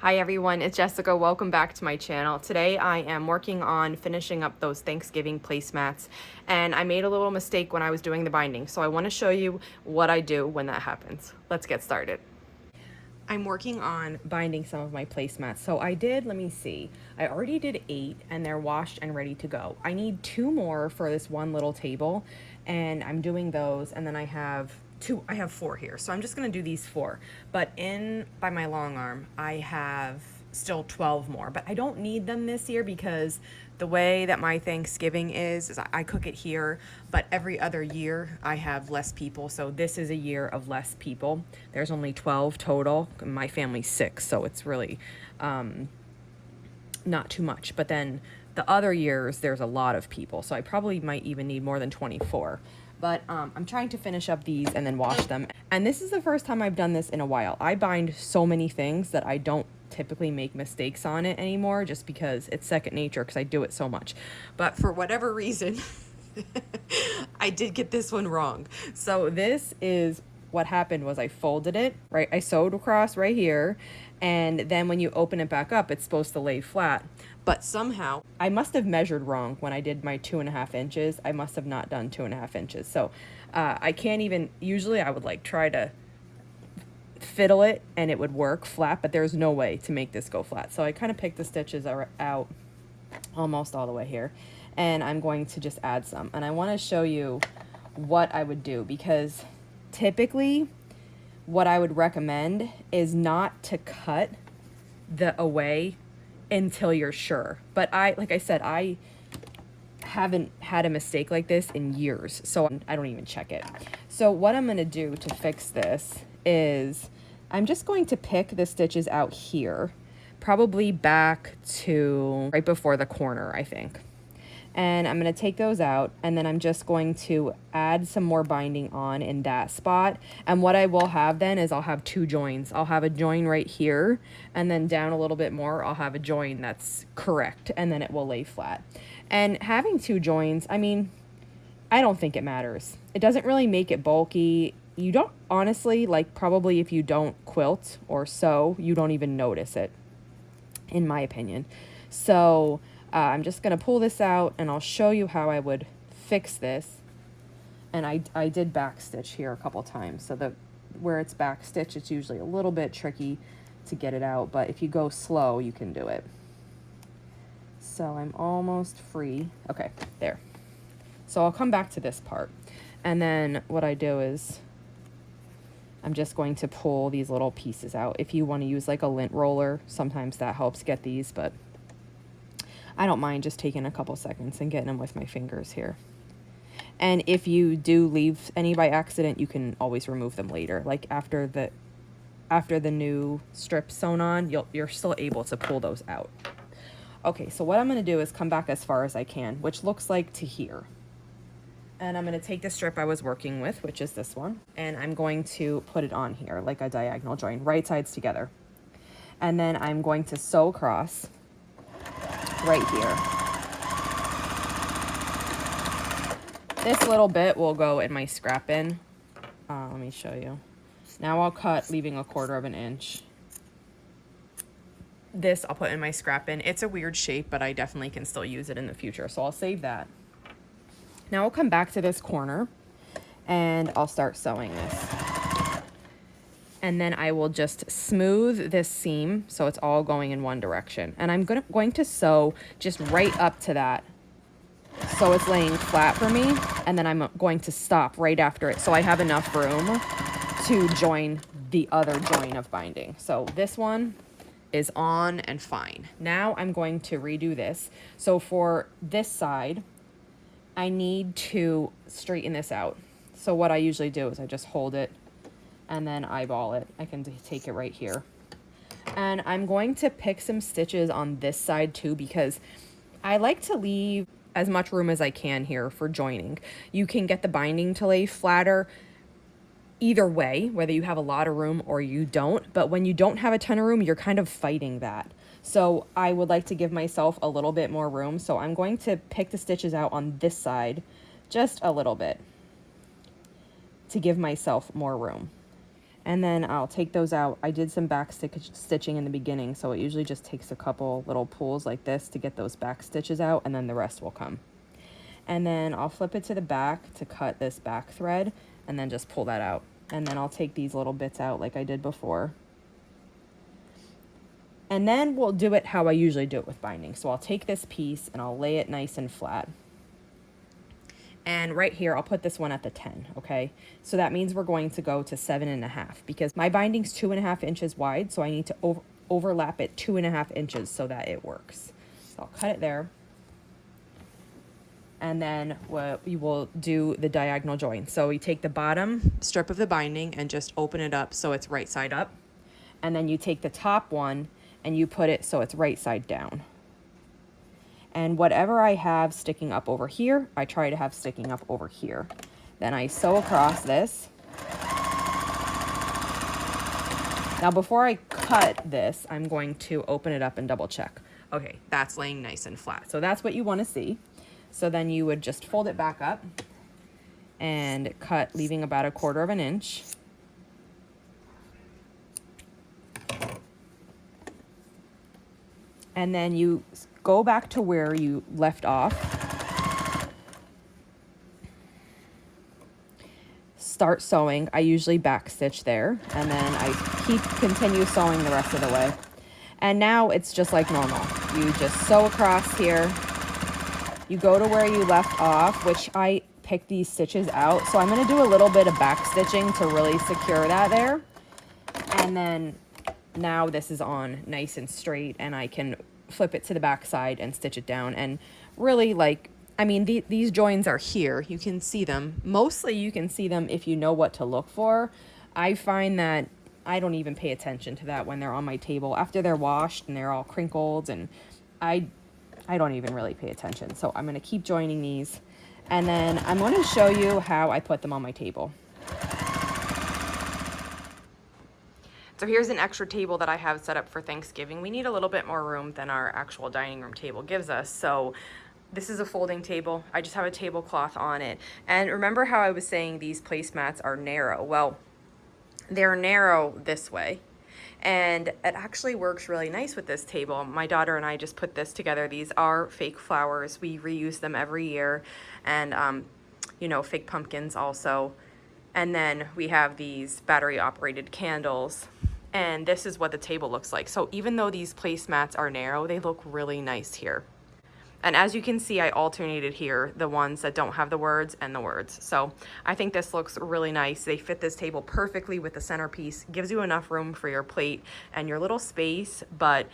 Hi everyone, it's Jessica. Welcome back to my channel. Today I am working on finishing up those Thanksgiving placemats, and I made a little mistake when I was doing the binding, so I want to show you what I do when that happens. Let's get started. I'm working on binding some of my placemats. So I did, let me see, I already did 8 and they're washed and ready to go. I need 2 more for this one little table, and I'm doing those, and then I have 4 here. So I'm just gonna do these 4. But by my long arm, I have still 12 more, but I don't need them this year because the way that my Thanksgiving is I cook it here, but every other year I have less people. So this is a year of less people. There's only 12 total. My family's 6, so it's really not too much. But then the other years there's a lot of people, so I probably might even need more than 24. But I'm trying to finish up these and then wash them. And this is the first time I've done this in a while. I bind so many things that I don't typically make mistakes on it anymore, just because it's second nature because I do it so much. But for whatever reason, I did get this one wrong. So this is what happened was I folded it, right? I sewed across right here, and then when you open it back up, it's supposed to lay flat. But somehow I must have measured wrong when I did my 2.5 inches. I must have not done 2.5 inches. So I can't even, usually I would like try to fiddle it and it would work flat, but there's no way to make this go flat. So I kind of picked the stitches out almost all the way here, and I'm going to just add some. And I want to show you what I would do, because typically what I would recommend is not to cut the away until you're sure. But like I said, I haven't had a mistake like this in years, so I don't even check it. So what I'm going to do to fix this is I'm just going to pick the stitches out here, probably back to right before the corner, I think. And I'm going to take those out, and then I'm just going to add some more binding on in that spot. And what I will have then is I'll have 2 joins. I'll have a join right here, and then down a little bit more I'll have a join that's correct, and then it will lay flat. And having 2 joins, I mean, I don't think it matters. It doesn't really make it bulky. You don't, honestly, like, probably if you don't quilt or sew, you don't even notice it, in my opinion. So I'm just going to pull this out, and I'll show you how I would fix this. And I did back stitch here a couple times, so where it's back stitch, it's usually a little bit tricky to get it out, but if you go slow, you can do it. So I'm almost free. Okay, there. So I'll come back to this part, and then what I do is I'm just going to pull these little pieces out. If you want to use like a lint roller, sometimes that helps get these, but I don't mind just taking a couple seconds and getting them with my fingers here. And if you do leave any by accident, you can always remove them later. Like after the new strip sewn on, you're still able to pull those out. Okay, so what I'm going to do is come back as far as I can, which looks like to here. And I'm going to take the strip I was working with, which is this one, and I'm going to put it on here like a diagonal join, right sides together. And then I'm going to sew across right here. This little bit will go in my scrap bin. Let me show you. Now I'll cut, leaving 1/4 inch. This I'll put in my scrap bin. It's a weird shape, but I definitely can still use it in the future, so I'll save that. Now I'll come back to this corner, and I'll start sewing this. And then I will just smooth this seam so it's all going in one direction. And I'm going to sew just right up to that, so it's laying flat for me. And then I'm going to stop right after it, so I have enough room to join the other join of binding. So this one is on and fine. Now I'm going to redo this. So for this side, I need to straighten this out. So what I usually do is I just hold it and then eyeball it. I can take it right here. And I'm going to pick some stitches on this side too, because I like to leave as much room as I can here for joining. You can get the binding to lay flatter either way, whether you have a lot of room or you don't. But when you don't have a ton of room, you're kind of fighting that. So I would like to give myself a little bit more room. So I'm going to pick the stitches out on this side just a little bit to give myself more room. And then I'll take those out. I did some back stitching in the beginning, so it usually just takes a couple little pulls like this to get those back stitches out, and then the rest will come. And then I'll flip it to the back to cut this back thread, and then just pull that out. And then I'll take these little bits out like I did before. And then we'll do it how I usually do it with binding. So I'll take this piece and I'll lay it nice and flat. And right here, I'll put this one at the 10, okay? So that means we're going to go to 7.5 because my binding's 2.5 inches wide, so I need to overlap it 2.5 inches so that it works. So I'll cut it there. And then we will do the diagonal join. So we take the bottom strip of the binding and just open it up so it's right side up. And then you take the top one and you put it so it's right side down. And whatever I have sticking up over here, I try to have sticking up over here. Then I sew across this. Now before I cut this, I'm going to open it up and double check. Okay, that's laying nice and flat. So that's what you want to see. So then you would just fold it back up and cut, leaving about 1/4 inch. And then you go back to where you left off. Start sewing. I usually back stitch there, and then I continue sewing the rest of the way. And now it's just like normal. You just sew across here. You go to where you left off, which I picked these stitches out. So I'm going to do a little bit of back stitching to really secure that there. And then now this is on nice and straight, and I can flip it to the back side and stitch it down. And really, like, I mean, these joins are here. You can see them. Mostly you can see them if you know what to look for. I find that I don't even pay attention to that when they're on my table. After they're washed and they're all crinkled, and I don't even really pay attention. So I'm going to keep joining these, and then I'm going to show you how I put them on my table. So here's an extra table that I have set up for Thanksgiving. We need a little bit more room than our actual dining room table gives us. So this is a folding table. I just have a tablecloth on it. And remember how I was saying these placemats are narrow? Well, they're narrow this way. And it actually works really nice with this table. My daughter and I just put this together. These are fake flowers. We reuse them every year. And, you know, fake pumpkins also. And then we have these battery operated candles. And this is what the table looks like. So even though these placemats are narrow, they look really nice here. And as you can see, I alternated here the ones that don't have the words and the words. So I think this looks really nice. They fit this table perfectly with the centerpiece. Gives you enough room for your plate and your little space, but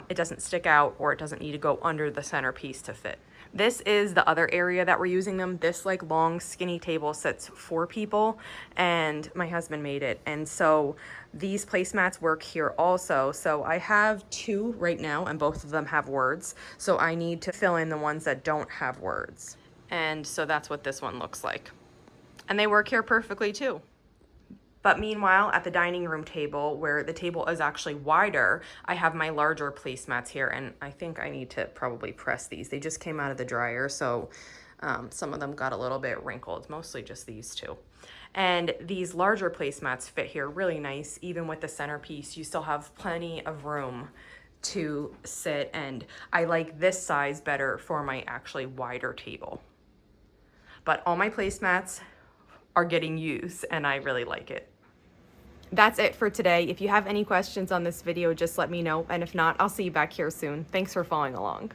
it doesn't stick out, or it doesn't need to go under the centerpiece to fit. This is the other area that we're using them. This like long skinny table sits 4 people, and my husband made it. And so these placemats work here also. So I have 2 right now, and both of them have words. So I need to fill in the ones that don't have words. And so that's what this one looks like. And they work here perfectly too. But meanwhile, at the dining room table, where the table is actually wider, I have my larger placemats here, and I think I need to probably press these. They just came out of the dryer, so some of them got a little bit wrinkled, mostly just these 2. And these larger placemats fit here really nice. Even with the centerpiece, you still have plenty of room to sit, and I like this size better for my actually wider table. But all my placemats are getting used, and I really like it. That's it for today. If you have any questions on this video, just let me know. And if not, I'll see you back here soon. Thanks for following along.